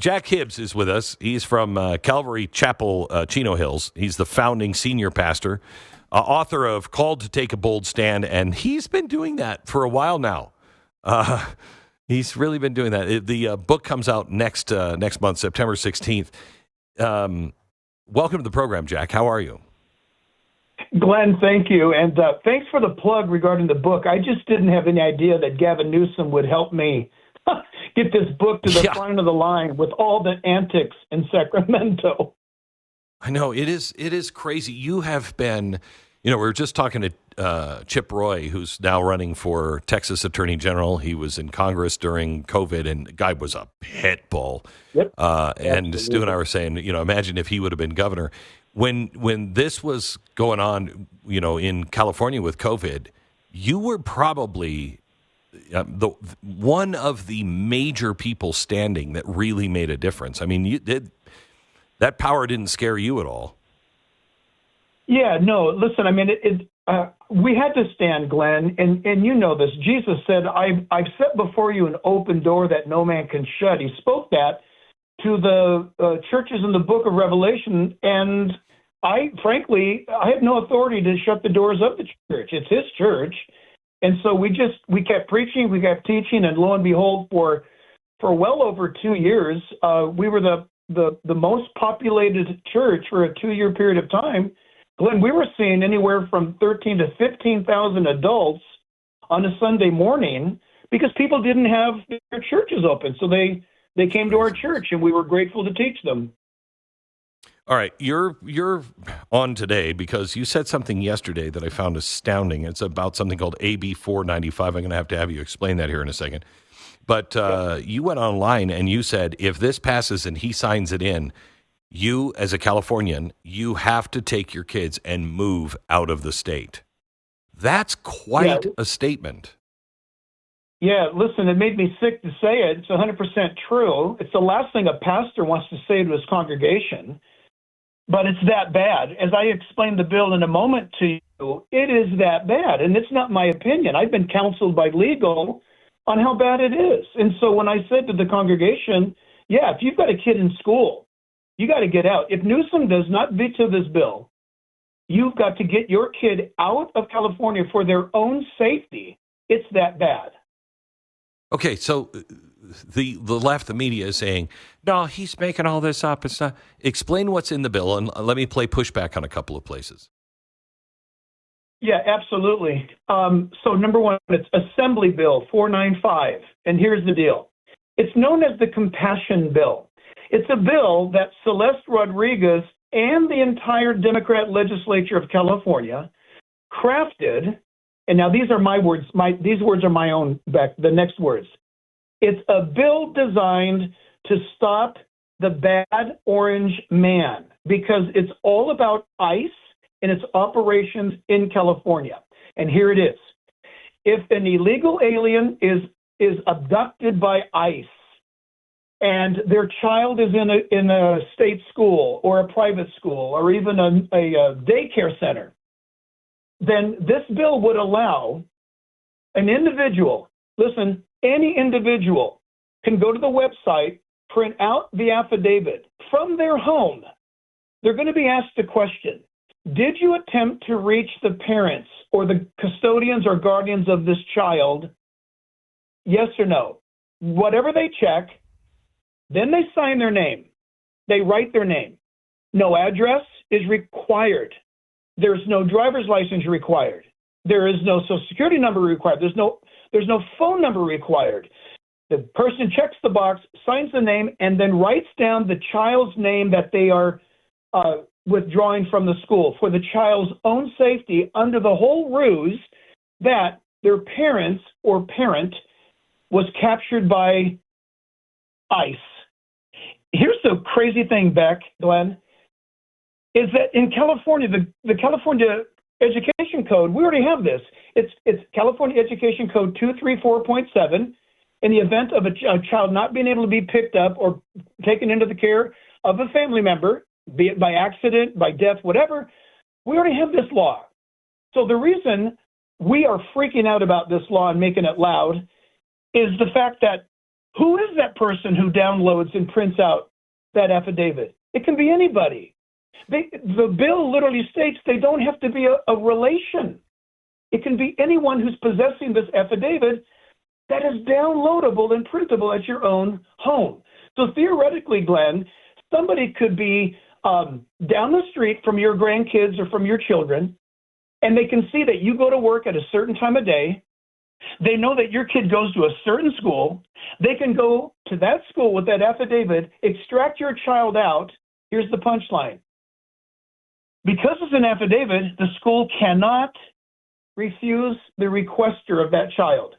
Jack Hibbs is with us. He's from Calvary Chapel Chino Hills. He's the founding senior pastor, author of Called to Take a Bold Stand, and he's been doing that for a while now. He's really been doing that. The book comes out next month, September 16th. Welcome to the program, Jack. How are you? Glenn, thank you. And thanks for the plug regarding the book. I just didn't have any idea that Gavin Newsom would help me get this book to the front of the line with all the antics in Sacramento. I know. It is crazy. You have been, we were just talking to Chip Roy, who's now running for Texas Attorney General. He was in Congress during COVID, and the guy was a pit bull. Yep. And Stu and I were saying, imagine if he would have been governor. When this was going on, in California with COVID, you were probably one of the major people standing that really made a difference. I mean, that power didn't scare you at all. Yeah, no, listen, I mean, we had to stand, Glenn, and you know this. Jesus said, I've set before you an open door that no man can shut. He spoke that to the churches in the book of Revelation, and I have no authority to shut the doors of the church. It's his church. And so we kept preaching, we kept teaching, and lo and behold, for well over 2 years, we were the most populated church for a 2-year period of time. Glenn, we were seeing anywhere from 13 to 15,000 adults on a Sunday morning because people didn't have their churches open. So they came to our church, and we were grateful to teach them. All right, you're on today because you said something yesterday that I found astounding. It's about something called AB 495. I'm going to have you explain that here in a second. But you went online and you said if this passes and he signs it in, you as a Californian, you have to take your kids and move out of the state. That's quite a statement. Yeah, listen, it made me sick to say it. It's 100% true. It's the last thing a pastor wants to say to his congregation. But it's that bad. As I explained the bill in a moment to you, it is that bad. And it's not my opinion. I've been counseled by legal on how bad it is. And so when I said to the congregation, if you've got a kid in school, you got to get out. If Newsom does not veto this bill, you've got to get your kid out of California for their own safety. It's that bad. Okay, so the left, the media is saying, no, he's making all this up. It's not. Explain what's in the bill, and let me play pushback on a couple of places. Yeah, absolutely. So number one, it's Assembly Bill 495, and here's the deal. It's known as the Compassion Bill. It's a bill that Celeste Rodriguez and the entire Democrat legislature of California crafted. And now these are my words. These words are my own, Beck. The next words. It's a bill designed to stop the bad orange man because it's all about ICE and its operations in California. And here it is. If an illegal alien is abducted by ICE and their child is in a state school or a private school or even a daycare center, then this bill would allow an individual, listen, any individual can go to the website, print out the affidavit from their home. They're going to be asked a question. Did you attempt to reach the parents or the custodians or guardians of this child? Yes or no? Whatever they check, then they sign their name. They write their name. No address is required. There's no driver's license required. There is no social security number required. There's no phone number required. The person checks the box, signs the name, and then writes down the child's name that they are withdrawing from the school for the child's own safety under the whole ruse that their parents or parent was captured by ICE. Here's the crazy thing, Beck, Glenn, is that in California, the California Education Code, we already have this. It's California Education Code 234.7. In the event of a child not being able to be picked up or taken into the care of a family member, be it by accident, by death, whatever, we already have this law. So the reason we are freaking out about this law and making it loud is the fact that Who is that person who downloads and prints out that affidavit? It can be anybody. The bill literally states they don't have to be a relation. It can be anyone who's possessing this affidavit that is downloadable and printable at your own home. So theoretically, Glenn, somebody could be down the street from your grandkids or from your children, and they can see that you go to work at a certain time of day. They know that your kid goes to a certain school. They can go to that school with that affidavit, extract your child out. Here's the punchline. Because it's an affidavit, the school cannot refuse the requester of that child.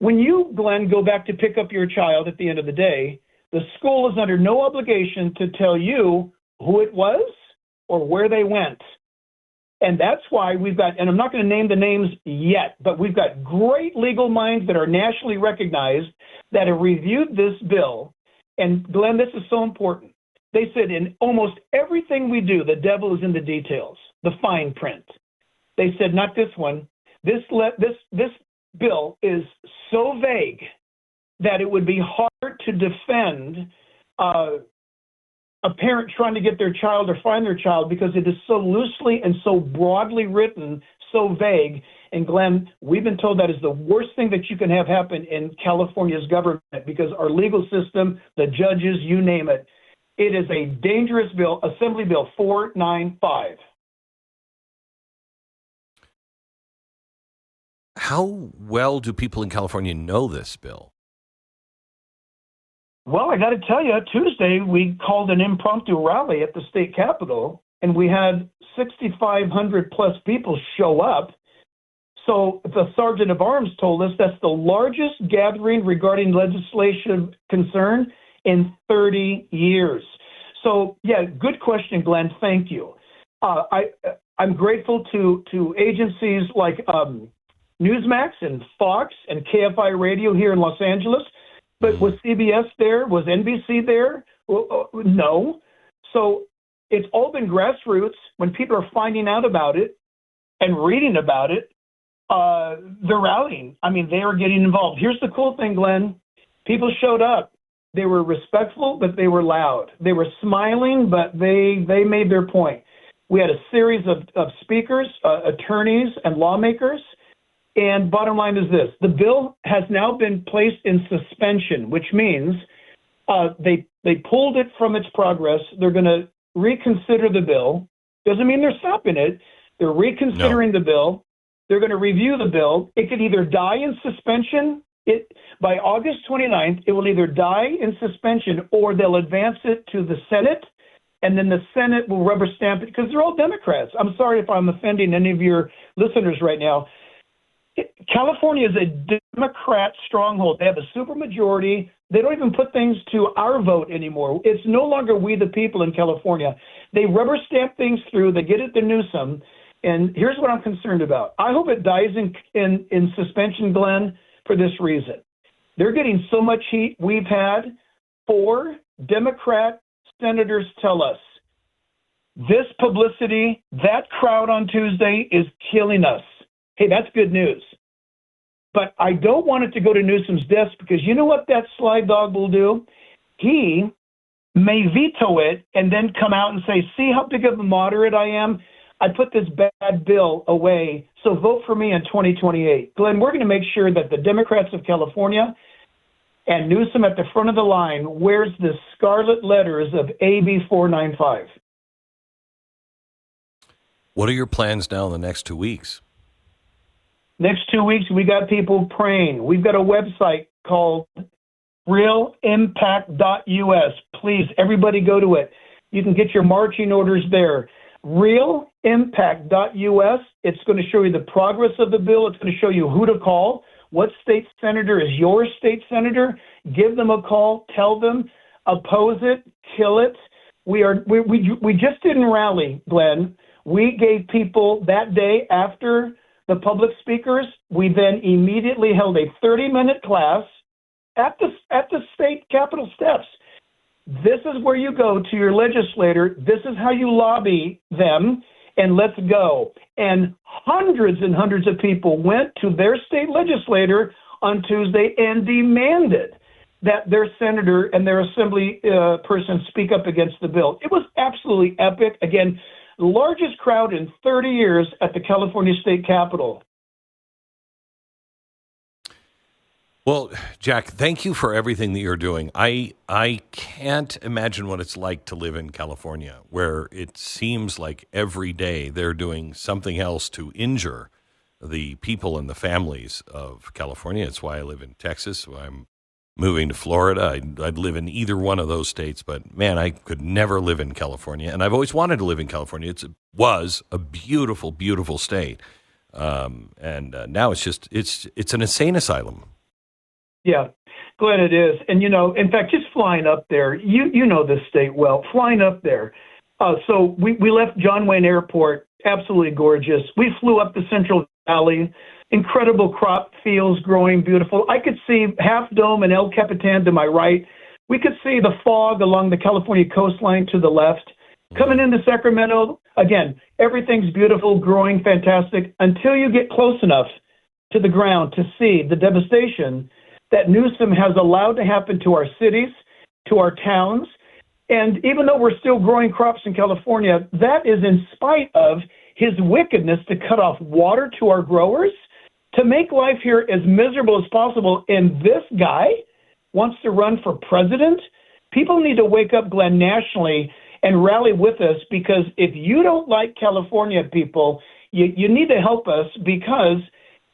When you, Glenn, go back to pick up your child at the end of the day, the school is under no obligation to tell you who it was or where they went. And that's why we've got, and I'm not going to name the names yet, but we've got great legal minds that are nationally recognized that have reviewed this bill. And Glenn, this is so important. They said in almost everything we do, the devil is in the details, the fine print. They said, not this one. This bill is so vague that it would be hard to defend a parent trying to get their child or find their child because it is so loosely and so broadly written, so vague. And Glenn, we've been told that is the worst thing that you can have happen in California's government because our legal system, the judges, you name it. It is a dangerous bill, Assembly Bill 495. How well do people in California know this bill? Well, I got to tell you, Tuesday we called an impromptu rally at the state capitol, and we had 6,500 plus people show up. So the sergeant of arms told us that's the largest gathering regarding legislative concern in 30 years. So, yeah, good question, Glenn. Thank you. I'm grateful to agencies like Newsmax and Fox and KFI Radio here in Los Angeles. But was CBS there? Was NBC there? No. So it's all been grassroots. When people are finding out about it and reading about it, they're rallying. I mean, they are getting involved. Here's the cool thing, Glenn. People showed up. They were respectful, but they were loud. They were smiling, but they made their point. We had a series of speakers, attorneys, and lawmakers. And bottom line is this. The bill has now been placed in suspension, which means they pulled it from its progress. They're going to reconsider the bill. Doesn't mean they're stopping it. They're reconsidering the bill. They're going to review the bill. It could either die in suspension. By August 29th, it will either die in suspension or they'll advance it to the Senate, and then the Senate will rubber stamp it because they're all Democrats. I'm sorry if I'm offending any of your listeners right now. California is a Democrat stronghold. They have a supermajority. They don't even put things to our vote anymore. It's no longer we the people in California. They rubber stamp things through. They get it to Newsom. And here's what I'm concerned about. I hope it dies in suspension, Glenn, for this reason. They're getting so much heat. We've had 4 Democrat senators tell us this publicity, that crowd on Tuesday is killing us. Hey, that's good news. But I don't want it to go to Newsom's desk because you know what that sly dog will do? He may veto it and then come out and say, see how big of a moderate I am? I put this bad bill away, so vote for me in 2028. Glenn, we're going to make sure that the Democrats of California and Newsom at the front of the line wears the scarlet letters of AB 495. What are your plans now in the next 2 weeks? Next 2 weeks, we got people praying. We've got a website called realimpact.us. Please, everybody go to it. You can get your marching orders there. Realimpact.us. It's going to show you the progress of the bill. It's going to show you who to call. What state senator is your state senator? Give them a call. Tell them. Oppose it. Kill it. We just didn't rally, Glenn. We gave people that day after the public speakers. We then immediately held a 30-minute class at the state capitol steps. This is where you go to your legislator. This is how you lobby them, and let's go. And hundreds of people went to their state legislator on Tuesday and demanded that their senator and their assembly person speak up against the bill. It was absolutely epic. Again, the largest crowd in 30 years at the California State Capitol. Well, Jack, thank you for everything that you're doing. I can't imagine what it's like to live in California, where it seems like every day they're doing something else to injure the people and the families of California. It's why I live in Texas. Why I'm moving to Florida. I'd live in either one of those states, but man, I could never live in California. And I've always wanted to live in California. It was a beautiful, beautiful state. And now it's an insane asylum. Yeah, Glenn, it is. And, in fact, just flying up there, you know this state well, flying up there. So we left John Wayne Airport, absolutely gorgeous. We flew up the Central Valley, incredible crop fields growing beautiful. I could see Half Dome and El Capitan to my right. We could see the fog along the California coastline to the left. Coming into Sacramento, again, everything's beautiful, growing, fantastic, until you get close enough to the ground to see the devastation that Newsom has allowed to happen to our cities, to our towns. And even though we're still growing crops in California, that is in spite of his wickedness to cut off water to our growers, to make life here as miserable as possible. And this guy wants to run for president. People need to wake up, Glenn, nationally and rally with us, because if you don't like California, people, you need to help us, because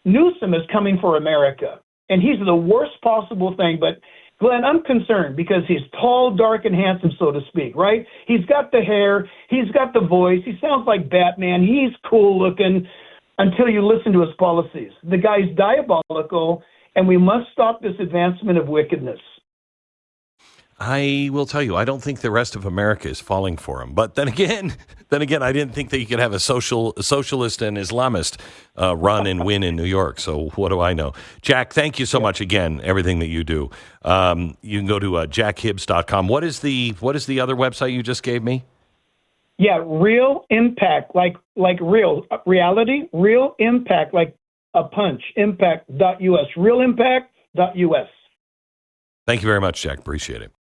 Newsom is coming for America. And he's the worst possible thing. But, Glenn, I'm concerned because he's tall, dark, and handsome, so to speak, right? He's got the hair. He's got the voice. He sounds like Batman. He's cool looking until you listen to his policies. The guy's diabolical, and we must stop this advancement of wickedness. I will tell you, I don't think the rest of America is falling for him. But then again, I didn't think that you could have a socialist and Islamist run and win in New York. So what do I know? Jack, thank you so much again, everything that you do. You can go to jackhibbs.com. What is the other website you just gave me? Yeah, Real Impact, like real reality, Real Impact, like a punch, impact.us, realimpact.us. Thank you very much, Jack. Appreciate it.